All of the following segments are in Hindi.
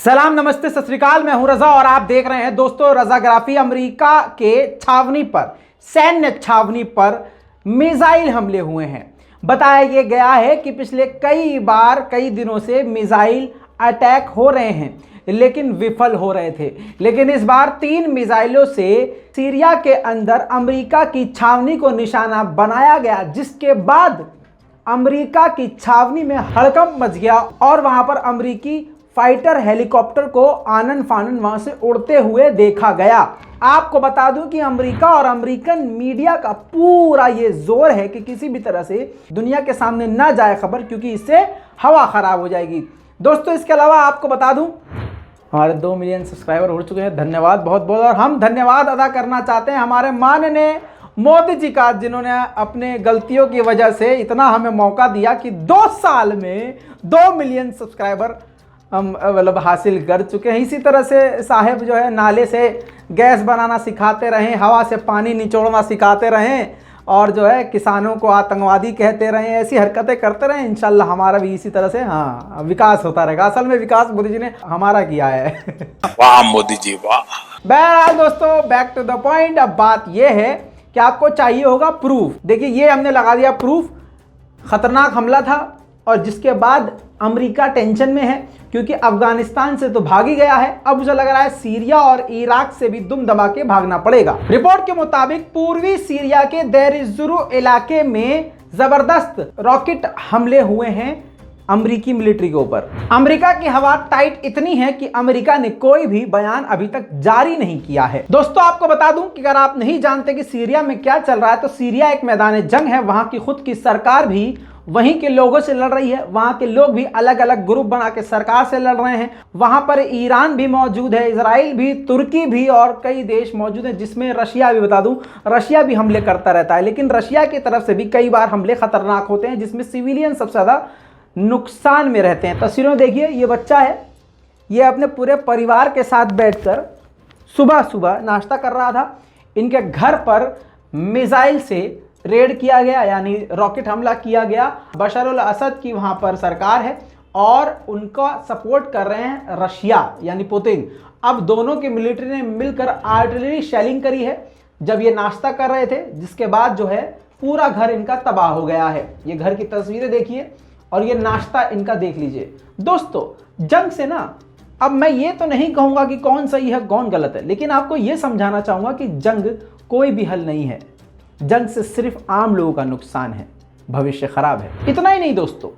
सलाम, नमस्ते, सत श्री अकाल। मैं हूं रजा और आप देख रहे हैं दोस्तों रजाग्राफी। अमेरिका के छावनी पर, सैन्य छावनी पर मिसाइल हमले हुए हैं। बताया गया है कि पिछले कई दिनों से मिसाइल अटैक हो रहे हैं लेकिन विफल हो रहे थे। लेकिन इस बार 3 मिसाइलों से सीरिया के अंदर अमेरिका की छावनी को निशाना बनाया गया, जिसके बाद अमेरिका की छावनी में हड़कंप मच गया और वहां पर अमेरिकी फाइटर हेलीकॉप्टर को आनन फानन वहां से उड़ते हुए देखा गया। आपको बता दूं कि अमेरिका और अमेरिकन मीडिया का पूरा ये जोर है कि किसी भी तरह से दुनिया के सामने ना जाए खबर, क्योंकि इससे हवा खराब हो जाएगी। दोस्तों इसके अलावा आपको बता दूं हमारे 2 मिलियन सब्सक्राइबर हो चुके हैं। धन्यवाद बहुत बहुत। और हम धन्यवाद अदा करना चाहते हैं हमारे माननीय मोदी जी का, जिन्होंने अपने गलतियों की वजह से इतना हमें मौका दिया कि 2 साल में 2 मिलियन सब्सक्राइबर हम मतलब हासिल कर चुके हैं। इसी तरह से साहेब जो है नाले से गैस बनाना सिखाते रहें, हवा से पानी निचोड़ना सिखाते रहें और जो है किसानों को आतंकवादी कहते रहें, ऐसी हरकतें करते रहें। इंशाल्लाह हमारा भी इसी तरह से विकास होता रहेगा। असल में विकास मोदी जी ने हमारा किया है। वाह मोदी जी वाह। बहरहाल दोस्तों, बैक टू द पॉइंट। अब बात यह है कि आपको चाहिए होगा प्रूफ। देखिए ये हमने लगा दिया प्रूफ। खतरनाक हमला था और जिसके बाद अमेरिका टेंशन में है, क्योंकि अफगानिस्तान से तो भाग ही गया है। अब उसे लग रहा है सीरिया और इराक से भी दुम दबा के भागना पड़ेगा। रिपोर्ट के मुताबिक पूर्वी सीरिया के देर जुरू इलाके में जबरदस्त रॉकेट हमले हुए हैं अमेरिकी मिलिट्री के ऊपर। अमेरिका की हवा टाइट इतनी है कि अमेरिका ने कोई भी बयान अभी तक जारी नहीं किया है। दोस्तों आपको बता दूं कि अगर आप नहीं जानते कि सीरिया में क्या चल रहा है, तो सीरिया एक मैदान जंग है। वहां की खुद की सरकार भी वहीं के लोगों से लड़ रही है। वहां के लोग भी अलग अलग ग्रुप बना के सरकार से लड़ रहे हैं। वहां पर ईरान भी मौजूद है, इजराइल भी, तुर्की भी और कई देश मौजूद हैं, जिसमें रशिया भी। बता दूं रशिया भी हमले करता रहता है, लेकिन रशिया की तरफ से भी कई बार हमले खतरनाक होते हैं, जिसमें सिविलियन सबसे ज्यादा नुकसान में रहते हैं। तस्वीरों में देखिए, ये बच्चा है, ये अपने पूरे परिवार के साथ बैठकर सुबह सुबह नाश्ता कर रहा था। इनके घर पर मिसाइल से रेड किया गया, यानी रॉकेट हमला किया गया। बशर अल असद की वहां पर सरकार है और उनका सपोर्ट कर रहे हैं रशिया यानी पुतिन। अब दोनों की मिलिट्री ने मिलकर आर्टिलरी शेलिंग करी है जब ये नाश्ता कर रहे थे, जिसके बाद जो है पूरा घर इनका तबाह हो गया है। ये घर की तस्वीरें देखिए और ये नाश्ता इनका देख लीजिए। दोस्तों जंग से ना, अब मैं ये तो नहीं कहूंगा कि कौन सही है कौन गलत है, लेकिन आपको ये समझाना चाहूंगा कि जंग कोई भी हल नहीं है। जंग से सिर्फ आम लोगों का नुकसान है, भविष्य खराब है। इतना ही नहीं दोस्तों,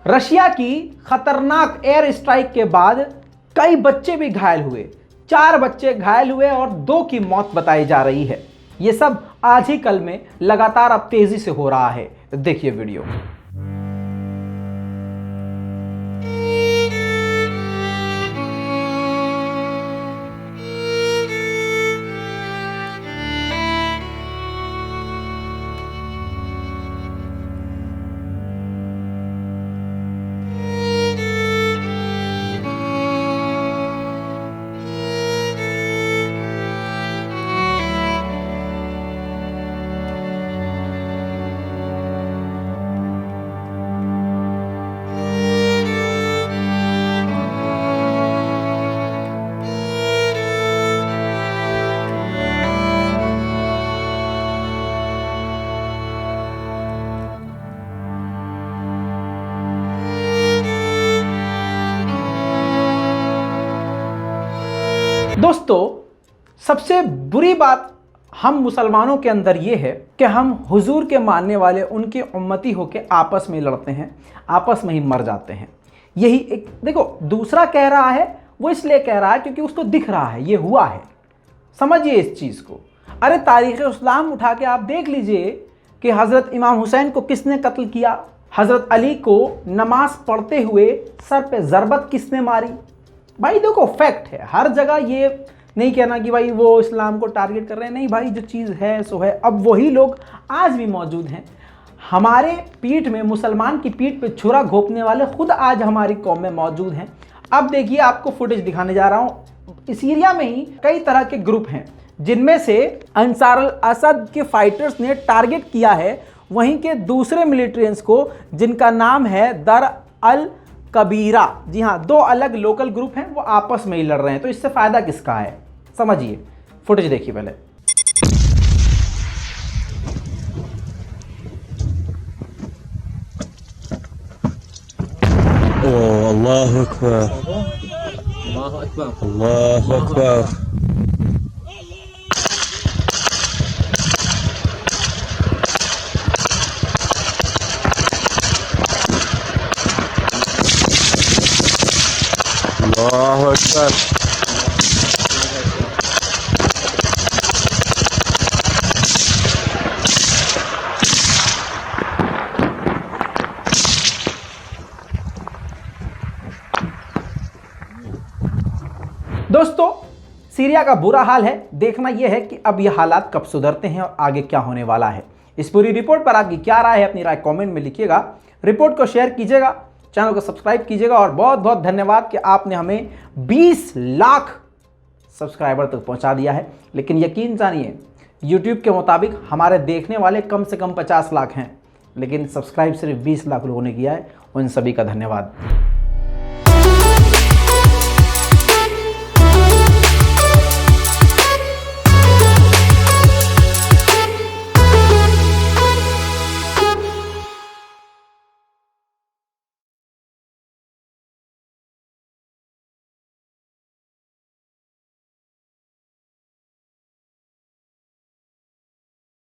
रशिया की खतरनाक एयर स्ट्राइक के बाद कई बच्चे भी घायल हुए। 4 बच्चे घायल हुए और 2 की मौत बताई जा रही है। यह सब आज ही कल में लगातार अब तेजी से हो रहा है। देखिए वीडियो। दोस्तों सबसे बुरी बात हम मुसलमानों के अंदर ये है कि हम हुजूर के मानने वाले उनके उम्मती होके आपस में लड़ते हैं, आपस में ही मर जाते हैं। यही एक देखो, दूसरा कह रहा है वो इसलिए कह रहा है क्योंकि उसको दिख रहा है, ये हुआ है। समझिए इस चीज़ को। अरे तारीख़ इस्लाम उठा के आप देख लीजिए कि हज़रत इमाम हुसैन को किसने कत्ल किया, हज़रत अली को नमाज पढ़ते हुए सर पे ज़रबत किसने मारी। भाई देखो फैक्ट है, हर जगह ये नहीं कहना कि भाई वो इस्लाम को टारगेट कर रहे हैं, नहीं भाई, जो चीज़ है सो है। अब वही लोग आज भी मौजूद हैं। हमारे पीठ में, मुसलमान की पीठ पे छुरा घोंपने वाले खुद आज हमारी कौम में मौजूद हैं। अब देखिए, आपको फुटेज दिखाने जा रहा हूँ। सीरिया में ही कई तरह के ग्रुप हैं, जिनमें से अंसार अल असद के फाइटर्स ने टारगेट किया है वहीं के दूसरे मिलिट्रियंस को, जिनका नाम है दर अल कबीरा। जी हाँ, दो अलग लोकल ग्रुप हैं, वो आपस में ही लड़ रहे हैं। तो इससे फायदा किसका है, समझिए, फुटेज देखिए पहले। अल्लाहु अकबर, अल्लाहु अकबर। अल्लाहु अकबर। दोस्तों, सीरिया का बुरा हाल है। देखना यह है कि अब ये हालात कब सुधरते हैं और आगे क्या होने वाला है। इस पूरी रिपोर्ट पर आपकी क्या राय है, अपनी राय कमेंट में लिखिएगा। रिपोर्ट को शेयर कीजिएगा, चैनल को सब्सक्राइब कीजिएगा और बहुत बहुत धन्यवाद कि आपने हमें 20 लाख सब्सक्राइबर तक पहुंचा दिया है। लेकिन यकीन जानिए, यूट्यूब के मुताबिक हमारे देखने वाले कम से कम 50 लाख हैं, लेकिन सब्सक्राइब सिर्फ 20 लाख लोगों ने किया है। उन सभी का धन्यवाद।